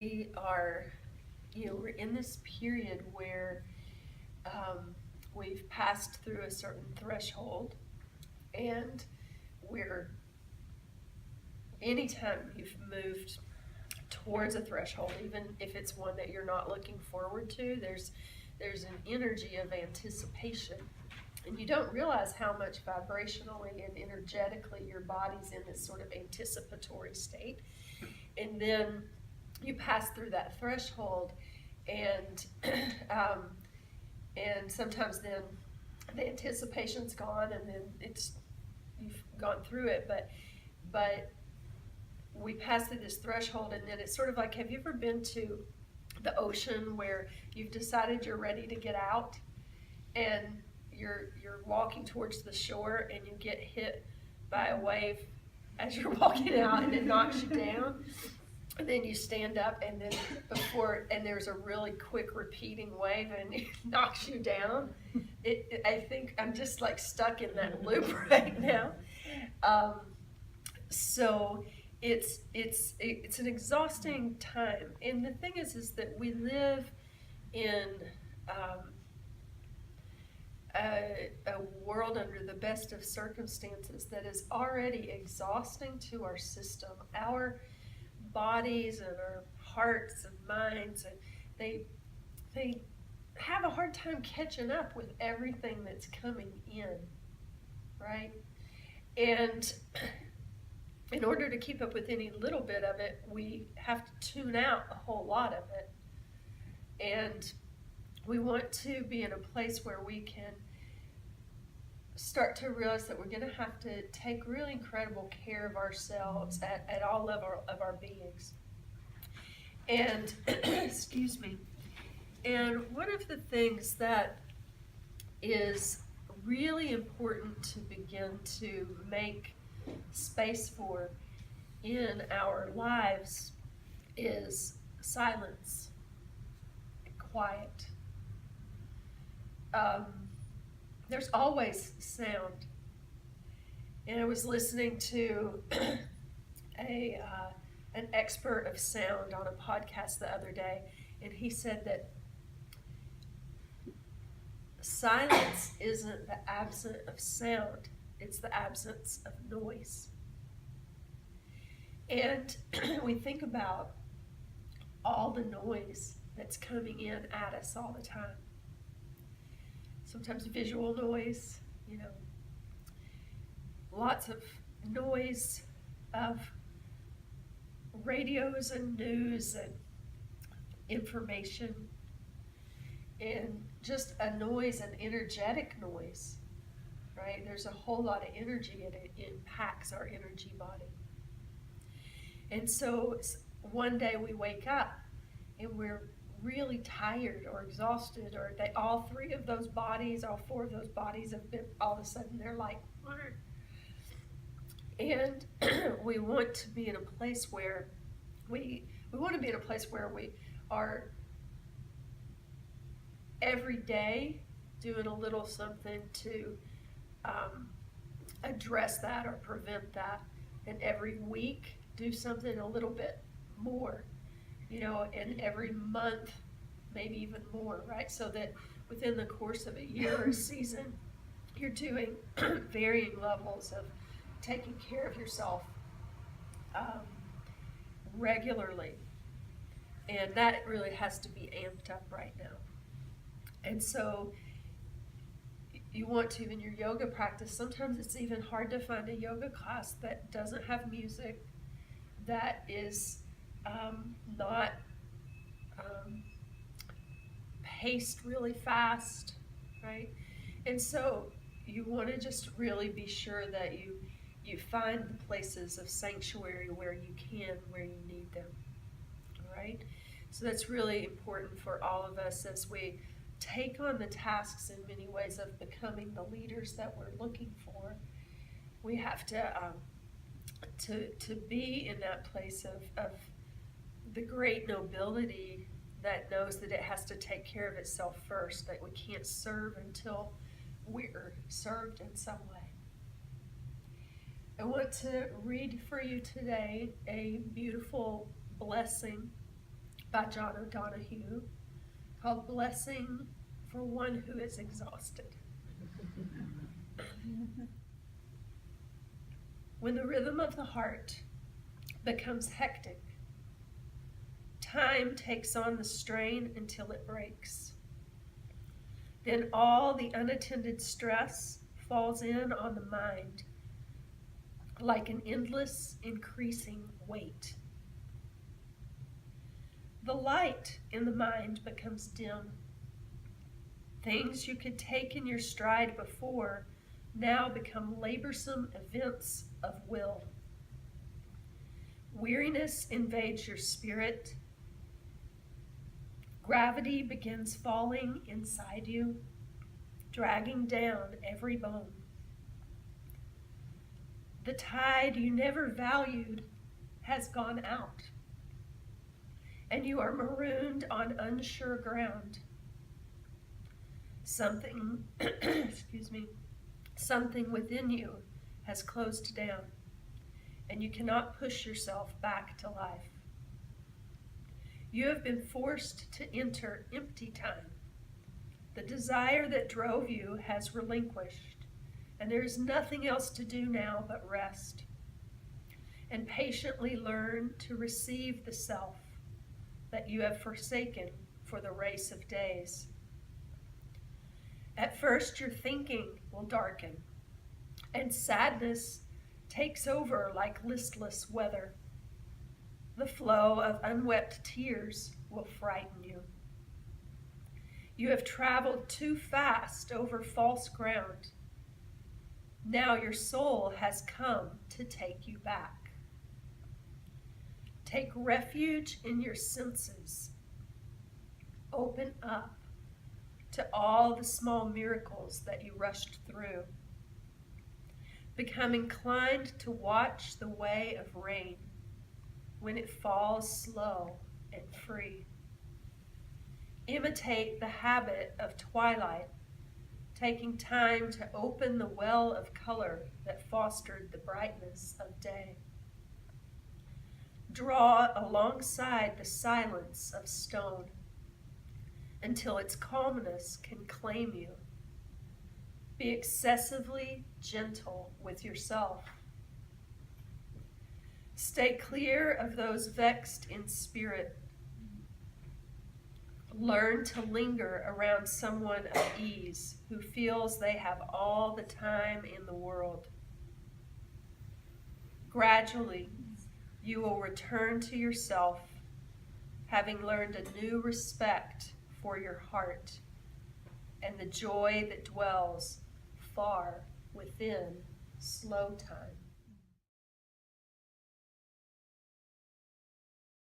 We are, we're in this period where we've passed through a certain threshold, and we're, anytime you've moved towards a threshold, even if it's one that you're not looking forward to, there's an energy of anticipation. And you don't realize how much vibrationally and energetically your body's in this sort of anticipatory state. And then you pass through that threshold, and um, and sometimes then the anticipation's gone, and then you've gone through it, but we pass through this threshold, and then it's sort of like, have you ever been to the ocean where you've decided you're ready to get out, and you're walking towards the shore, and you get hit by a wave as you're walking out, and it knocks you down, and then you stand up, and then and there's a really quick repeating wave, and it knocks you down. I think I'm just like stuck in that loop right now. Um, so it's an exhausting time, and the thing is that we live in um, a world under the best of circumstances that is already exhausting to our system. Our bodies and our hearts and minds, and they have a hard time catching up with everything that's coming in, right? And in order to keep up with any little bit of it, we have to tune out a whole lot of it. And we want to be in a place where we can start to realize that we're going to have to take really incredible care of ourselves at all level of our beings. And excuse me. And one of the things that is really important to begin to make space for in our lives is silence, quiet. There's always sound. And I was listening to an expert of sound on a podcast the other day, and he said that silence isn't the absence of sound, it's the absence of noise. And we think about all the noise that's coming in at us all the time. Sometimes visual noise, lots of noise of radios and news and information, and just a noise, an energetic noise, right? There's a whole lot of energy, and it impacts our energy body. And so one day we wake up and we're really tired or exhausted, or all three of those bodies, all four of those bodies have been, all of a sudden they're like, and we want to be in a place where we are every day doing a little something to address that or prevent that, and every week do something a little bit more, and every month maybe even more, right? So that within the course of a year or a season, you're doing varying levels of taking care of yourself regularly. And that really has to be amped up right now. And so you want to, in your yoga practice, sometimes it's even hard to find a yoga class that doesn't have music, that is not paced really fast, right? And so you want to just really be sure that you find the places of sanctuary where you can, where you need them, all right? So that's really important for all of us as we take on the tasks in many ways of becoming the leaders that we're looking for. We have to be in that place of the great nobility that knows that it has to take care of itself first, that we can't serve until we're served in some way. I want to read for you today a beautiful blessing by John O'Donohue called Blessing for One Who is Exhausted. When the rhythm of the heart becomes hectic, time takes on the strain until it breaks. Then all the unattended stress falls in on the mind like an endless, increasing weight. The light in the mind becomes dim. Things you could take in your stride before now become laborsome events of will. Weariness invades your spirit. Gravity begins falling inside you, dragging down every bone. The tide you never valued has gone out, and you are marooned on unsure ground. Something, something within you has closed down, and you cannot push yourself back to life. You have been forced to enter empty time. The desire that drove you has relinquished, and there is nothing else to do now but rest and patiently learn to receive the self that you have forsaken for the race of days. At first, your thinking will darken, and sadness takes over like listless weather. The flow of unwept tears will frighten you. You have traveled too fast over false ground. Now your soul has come to take you back. Take refuge in your senses. Open up to all the small miracles that you rushed through. Become inclined to watch the way of rain when it falls slow and free. Imitate the habit of twilight, taking time to open the well of color that fostered the brightness of day. Draw alongside the silence of stone until its calmness can claim you. Be excessively gentle with yourself. Stay clear of those vexed in spirit. Learn to linger around someone of ease who feels they have all the time in the world. Gradually, you will return to yourself, having learned a new respect for your heart and the joy that dwells far within slow time.